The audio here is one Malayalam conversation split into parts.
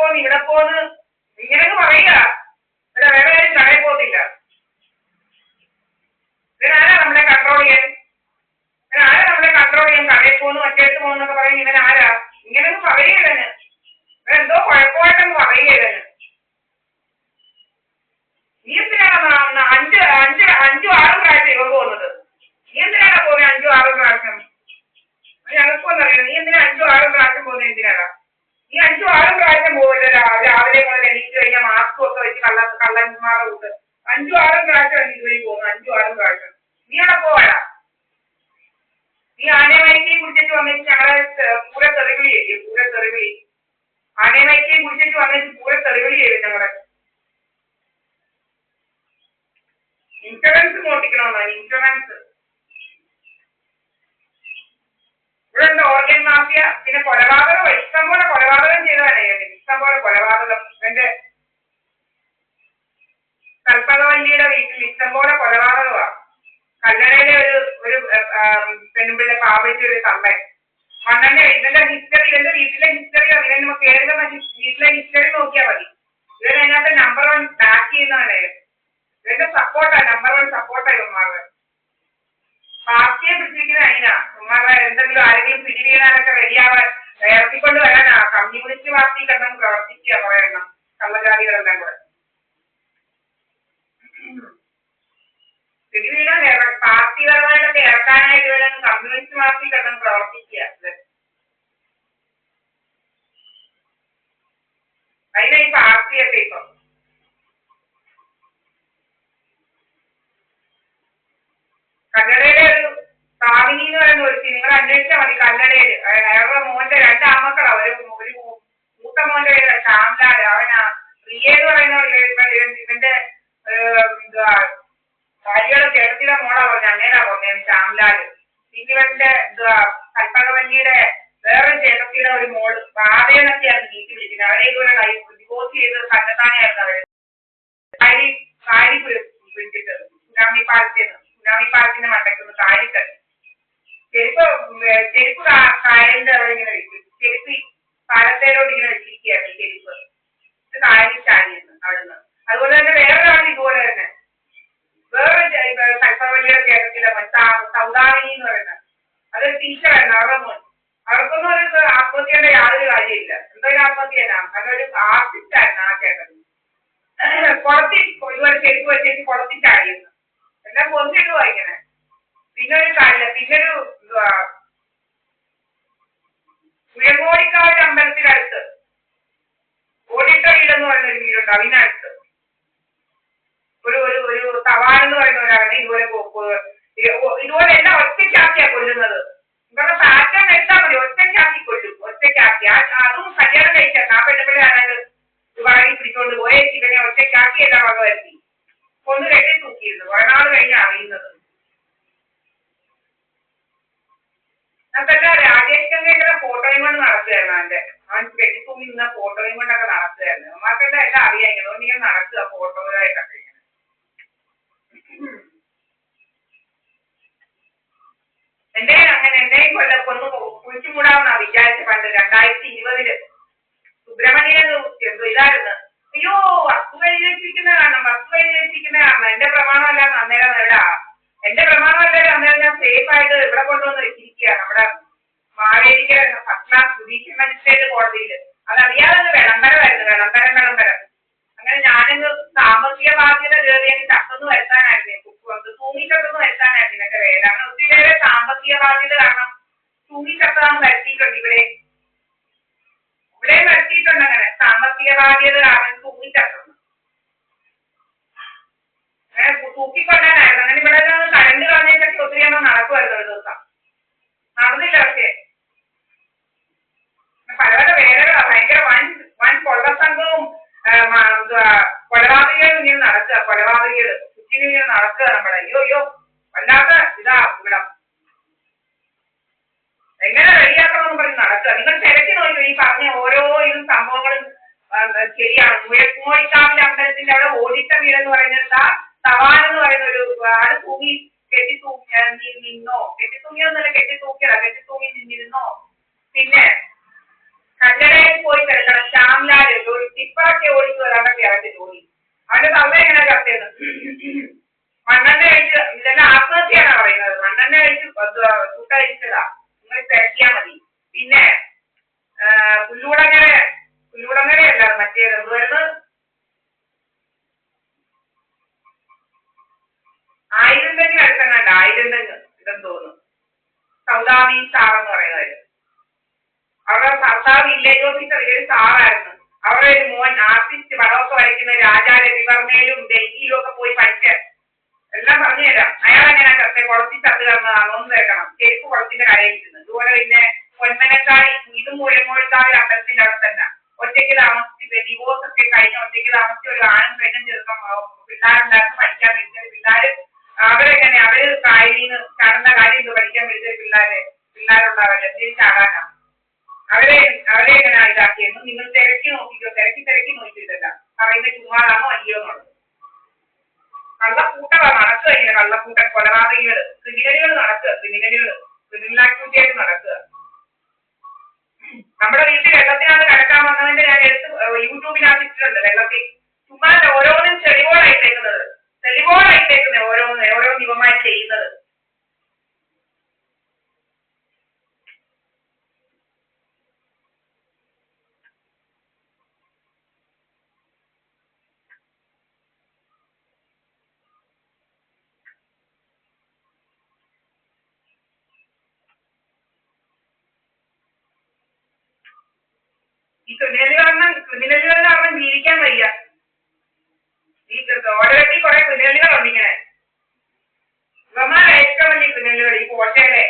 പോന്ന് ഇവിടെ പോന്ന് ഇങ്ങനെ പറയുക. ഇവിടെ വേറെ ആരും കടയിൽ പോകത്തില്ല. ഇവനാരാ നമ്മളെ കൺട്രോൾ ചെയ്യാൻ? ഇവനാരാ നമ്മളെ കൺട്രോൾ ചെയ്യാൻ? കടയിൽ പോന്ന് മറ്റേടത്ത് പോകുന്നൊക്കെ പറയും. ഇവനാരാ? ഇങ്ങനെയൊന്നും പറയുകയില്ലന്. ഇവനെന്തോ കുഴപ്പമായിട്ടൊന്നും പറയുകയില്ലന്. നീ എന്തിനാണ് 5-6 പ്രാവശ്യം ഇവർ പോകുന്നത്? നീ എന്തിനാണ് പോകുന്നത് 5-6 പ്രാവശ്യം? ഞങ്ങൾക്കൊന്നും അറിയാം. നീ എന്തിനാ 5-6 പ്രാവശ്യം പോകുന്നത്? എന്തിനാണ് നീ 5-6 പ്രാവശ്യം പോകില്ല? രാവിലെ മുതൽ എണീറ്റ് കഴിഞ്ഞാൽ മാസ്കും ഒക്കെ വെച്ച് കള്ളന്മാരെ കൂട്ട് 5-6 പ്രാവശ്യം ഇതുവഴി പോകുന്നു. 5-6 പ്രാവശ്യം നീ അവിടെ പോവാടാ. നീ ആനമൈക്കയും കുടിച്ചിട്ട് വന്നിട്ട് ഞങ്ങളെ പൂര തെറിവിളി ചെയ്യും. പൂര തെറിവിളി ആനമൈക്കയും കുടിച്ചിട്ട് വന്നിട്ട് പൂര തെറിവിളി ചെയ്യും. ഞങ്ങളെ ഇൻഷുറൻസ് മോട്ടിക്കണമെന്നാണ്. ഇൻഷുറൻസ് ഇവിടെ ഉണ്ട്. ഓർഗൻ മാഫിയ, പിന്നെ കൊലപാതകം. ഇഷ്ടംപോലെ കൊലപാതകം ചെയ്തവനെ. ഇഷ്ടംപോലെ കൊലപാതകം. എന്റെ കൽപ്പകവല്ലിയുടെ വീട്ടിൽ ഇഷ്ടംപോലെ കൊലപാതകമാണ്. കല്ലടയിലെ ഒരു പെൺപിള്ളെ പാവയ്ക്ക് ഒരു തള്ളൻ മണ്ണെണ്ണ. ഇതിന്റെ ഹിസ്റ്ററി, ഇവന്റെ വീട്ടിലെ ഹിസ്റ്ററി, ഇവൻ കേരള വീട്ടിലെ ഹിസ്റ്ററി നോക്കിയാൽ മതി. ഇവൻ അതിനകത്ത് നമ്പർ 1 ബാക്ക് ചെയ്യുന്നവനെ. ഇവന്റെ സപ്പോർട്ടാണ്, നമ്പർ 1 സപ്പോർട്ടാണ് ഇവന്മാരുടെ. പാർട്ടിയെ പിടിച്ചിരിക്കുന്ന അതിനാ. ഇവന്മാരുടെ എന്തെങ്കിലും ആരെങ്കിലും പിടിവീഴാനൊക്കെ റെഡിയാവാൻ ഇറക്കിക്കൊണ്ട് വരാനാ. കമ്മ്യൂണിസ്റ്റ് പാർട്ടി കണ്ടെന്ന് പ്രവർത്തിക്കുക പറയണം കള്ളജാതികളെല്ലാം കൂടെ. പിടിവീഴാൻ പാർട്ടിപരമായിട്ടൊക്കെ ഇറക്കാനായിട്ട് വേണം കമ്മ്യൂണിസ്റ്റ് പാർട്ടി കണ്ടെന്ന് പ്രവർത്തിക്കുക. അതിനാ ഈ പാർട്ടിയൊക്കെ ഇപ്പം. കല്ലടയിലെ ഒരു കാമിനി എന്ന് പറയുന്ന ഒരു നിങ്ങൾ അന്വേഷിച്ചാൽ മതി. കല്ലടയില് അയാളുടെ മോന്റെ 2 ആമക്കളാ. ഒരു മൂത്ത മോന്റെ പേര് ശ്യാംലാൽ. അവനാ റിയ എന്ന് പറയുന്ന ഇവന്റെ ഭാര്യയുടെ ചേട്ടത്തിയുടെ മോളാ പറഞ്ഞ അങ്ങേരാ പറഞ്ഞത് ശ്യാംലാല്. പിന്നെ ഇവന്റെ കൽപ്പകവല്ലിയുടെ വേറൊരു ചേട്ടത്തിയുടെ ഒരു മോള് ബാധയെന്നൊക്കെയാണ് നീട്ടി വിളിക്കുന്നത്. അവരെ ഇതുപോലെ ഡിവോഴ്സ് ചെയ്ത് കണ്ടെത്താനായിരുന്നു അവര് കാരി പിടിച്ചിട്ട് സുനാമി പാലത്തിന്റെ മണ്ടയ്ക്കൊന്ന് കാരി തന്നെ ചെരുപ്പ് കായലിന്റെ അവിടെ ഇങ്ങനെ വെക്കും. ചെരുപ്പ് പാലത്തേരോട് ഇങ്ങനെ വെച്ചിരിക്കുകയായിരുന്നു ചെരുപ്പ്. ഇത് കായലിൽ ചാടിയിരുന്നു അവിടുന്ന്. അതുപോലെ തന്നെ വേറൊരാൾ ഇതുപോലെ തന്നെ വേറൊരു കൽപ്പവല്ലിയുടെ ചേട്ടത്തിലെ സൗദാമിനി എന്ന് പറയുന്നത് അതൊരു ടീച്ചറായിരുന്നു. അവരുടെ മോൻ. അവർക്കൊന്നും ഒരു ആത്മഹത്യയുടെ യാതൊരു കാര്യമില്ല. എന്തൊരു ആത്മഹത്യനാ? അതൊരു ആർട്ടിസ്റ്റ് ആയിരുന്നു ആ ചേട്ടൻ. കുളത്തി ഇതുപോലെ ചെരുപ്പ് വെച്ചിട്ട് കുളത്തി ചാടിയിരുന്നു. എല്ലാം കൊന്നിടുവാ ഇങ്ങനെ. പിന്നൊരു പിന്നൊരു കുഴങ്ങോടിക്കാവ് അമ്പലത്തിനടുത്ത് ഓടിട്ട വീടെന്ന് പറയുന്ന ഒരു വീടുണ്ട്. അതിനടുത്ത് ഒരു തവാൻ എന്ന് പറയുന്ന ഒരാളെ ഇതുപോലെ എല്ലാം ഒറ്റയ്ക്കാക്കിയാ കൊല്ലുന്നത്. ഇവരുടെ പാറ്റേൺ എടുത്താൽ മതി. ഒറ്റയ്ക്കാക്കി കൊല്ലും. ഒറ്റയ്ക്കാക്കി അതും കല്യാണം കഴിച്ചാൽ ആ പെണ്ണുപിള്ളെ ആണെങ്കിൽ വഴങ്ങി പിടിച്ചോണ്ട് പോയ ഇവനെ ഒറ്റയ്ക്കാക്കി എല്ലാം വക വരുത്തി ഒന്ന് കെട്ടി തൂക്കിയിരുന്നു. ഒരാൾ കഴിഞ്ഞ് അറിയുന്നത്. നമുക്കെല്ലാം രാജേഷ് ചന്ദ്രയുടെ ഫോട്ടോയും കൊണ്ട് നടക്കുകയായിരുന്നു. അവൻ കെട്ടിത്തൂങ്ങി നിന്ന ഫോട്ടോയും കൊണ്ടൊക്കെ നടക്കുകയായിരുന്നു. നമ്മൾക്കെല്ലാം എല്ലാം അറിയാം. അതുകൊണ്ട് ഇങ്ങനെ നടക്കുക ഫോട്ടോയിലായിട്ടൊക്കെ ഇങ്ങനെ. എന്റെയും കൊന്ന് കുഴിച്ചു മൂടാമെന്നാ വിചാരിച്ച പണ്ട് 2020 സുബ്രഹ്മണ്യനെ എന്തോ ഇതായിരുന്നു. അയ്യോ വസ്തു എഴുതി വെച്ചിരിക്കുന്ന കാരണം എന്റെ പ്രമാണമല്ലാന്ന് അന്നേരം എവിടാ? എന്റെ പ്രമാണമല്ലാതെ അന്നേരം ഞാൻ സേഫ് ആയിട്ട് ഇവിടെ കൊണ്ടുവന്ന് വെച്ചിരിക്കുകയാണ്. നമ്മുടെ Mavelikkara first class judicial magistrate കോടതിയിൽ. അതറിയാതെ വിളംബരമായിരുന്നു. അങ്ങനെ ഞാനങ്ങ് സാമ്പത്തിക ബാധ്യത കയറി ചത്തൊന്ന് വരുത്താനായിരുന്നു. തൂങ്ങിച്ചത്തൊന്ന് വരുത്താനായിരുന്നു എന്റെ വേല. അങ്ങനെ ഒത്തിരിയേറെ സാമ്പത്തിക ബാധ്യത കാരണം തൂങ്ങിച്ചത്താന്ന് വരുത്തിയിട്ടുണ്ട്. ഇവിടെ വരുത്തിയിട്ടുണ്ട്. അങ്ങനെ സാമ്പത്തിക ബാധ്യത കാരണം തൂങ്ങിച്ചത്തൊന്ന് അങ്ങനെ തൂക്കിക്കൊണ്ടാനായിരുന്നു. അങ്ങനെ ഇവിടെ കരണ്ട് കളഞ്ഞിട്ടൊക്കെ ഒത്തിരി എണ്ണം നടക്കുമായിരുന്നു ഒരു ദിവസം. നടന്നില്ല. പക്ഷേ പല പല വേലകളാ. ഭയങ്കര വൻ കൊള്ളസംഘവും കൊലപാതകങ്ങളും ഇങ്ങനെ നടക്കുക. കൊലപാതകങ്ങള് ചുറ്റിനും ഇങ്ങനെ നടക്കുക. നമ്മുടെ അയ്യോ വല്ലാത്ത ഇതാ ഇവിടെ. എങ്ങനെ റെഡിയാക്കണമെന്ന് പറഞ്ഞ് നടക്കുക. നിങ്ങൾ തിരക്കി നോക്കിയോ ഈ പറഞ്ഞ ഓരോ ഇതും സംഭവങ്ങളും ശരിയാണ്. മുഴക്കുമോടിക്കാവിലെ അമ്പലത്തിന്റെ അവിടെ ഓടിട്ട വീടെന്ന് പറയുന്നത് തവാൻ എന്ന് പറയുന്ന ഒരു ആള് തൂങ്ങി നിന്നോ. കെട്ടിത്തൂങ്ങിയൊന്നുമല്ല, കെട്ടിത്തൂങ്ങി നിന്നിരുന്നോ. പിന്നെ കല്ലടയിൽ പോയി കിടക്കണം. ശ്യാംലാൽ ഒരു ചോദ്യം. അവന്റെ തള്ള എങ്ങനെ ചർച്ച ചെയ്യുന്നത്? മണ്ണെണ്ണ കഴിച്ച് ഇതെല്ലാം ആത്മഹത്യയാണ് പറയുന്നത്. മണ്ണെണ്ണ കഴിച്ച് ചൂട്ടഴിച്ചതാ, നിങ്ങൾ തിരക്കിയാ മതി. പിന്നെ പുല്ലൂടങ്ങരയല്ല മറ്റേത് എന്തുവരുന്നത്, ആയിരം തെങ്ങ് അടുത്തങ്ങാണ്ട്, ആയിരം തെങ്ങ് ഇതെന്ന് തോന്നുന്നു, സൗദാമി സാറെന്ന് പറയുന്നത്. അവരുടെ ഭർത്താവ് വില്ലേജ് ഓഫീസർ, ഒരു സാറായിരുന്നു. അവരുടെ ഒരു മോൻ ആർട്ടിസ്റ്റ് പടമൊക്കെ വരയ്ക്കുന്ന രാജാ രവിവർമ്മയിലും ഡൽഹിയിലും ഒക്കെ പോയി പഠിച്ച് എല്ലാം പറഞ്ഞു തരാം. അയാൾ എങ്ങനെ ചത്ത കുളത്തിൽ ചത്ത് കിടന്നതാണോ എന്ന് കേൾക്കണം. ചെരുപ്പ് കുളത്തിന്റെ കരയിരിക്കുന്നു. ഇതുപോലെ പിന്നെ പൊന്മനത്താഴി ഇതും മുഴങ്ങോഴത്താഴി അമ്പലത്തിന്റെ അവിടെ തന്നെ ഒറ്റയ്ക്ക് താമസിച്ച് ഡിവോഴ്സ് ഒക്കെ കഴിഞ്ഞ് ഒറ്റയ്ക്ക് താമസിച്ച് ഒരു ആണും പെണ്ണും ചെറുക്കം പിള്ളേരുണ്ടായിരുന്നു. പഠിക്കാൻ വിളിച്ചത് പിള്ളേര് അവരെങ്ങനെ അവര് കായലിൽ നിന്ന് ചാടുന്ന കാര്യം ഇത് പഠിക്കാൻ വിളിച്ചത് പിള്ളേരുള്ളവരല്ലേ എന്തിനും ചാടാനാ. അവരെ എങ്ങനെ ഇതാക്കിയെന്ന് നിങ്ങൾ തിരക്കി നോക്കിക്കോ. തിരക്കി നോക്കിയിട്ടല്ല പറയുന്നത് ചുമ്മാതാണോ അല്ലയോ എന്നുള്ളത്. കള്ളക്കൂട്ടമാണ് നടക്കുക. ഇങ്ങനെ കള്ളക്കൂട്ട കൊലപാതകികള് ക്രിമിനലുകൾ നടക്കുക. ക്രിമിനൽ ആക്ടിവിറ്റി ആയിട്ട് നടക്കുക. നമ്മുടെ വീട്ടിൽ വെള്ളത്തിനകത്ത് കിടക്കാൻ വന്നതിന്റെ ഞാൻ എടുത്ത് യൂട്യൂബിനകത്ത് ഇട്ടിട്ടുണ്ട്. വെള്ളത്തിൽ ചുമ്മാ ഓരോന്നും തെളിവോടായിട്ടേക്കുന്നത് ഓരോ നിയമമായി ചെയ്യുന്നത്. ഈ ക്രിമിനലുകൾ കാരണം ജീവിക്കാൻ വയ്യ. ഈ ഓരോരുത്തി കുറെ ക്രിമിനലുകളുണ്ട് ഇങ്ങനെ. ഇവന്മാരെ ഏറ്റവും വലിയ ക്രിമിനലുകൾ ഈ പോഷയിലെ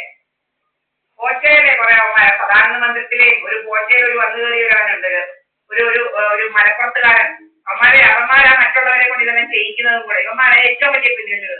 കുറെ പ്രധാനമന്ത്രിയിലെയും ഒരു പോഷയിൽ ഒരു വന്നു കയറിയവരാനുണ്ട്. ഒരു മലപ്പുറത്തുകാരൻ. അവന്മാരാ മറ്റുള്ളവരെ കൊണ്ട് ഇതെല്ലാം ചെയ്യിക്കുന്നതും കൂടെ. ഇവന്മാരെ ഏറ്റവും വലിയ ക്രിമിനലുകൾ.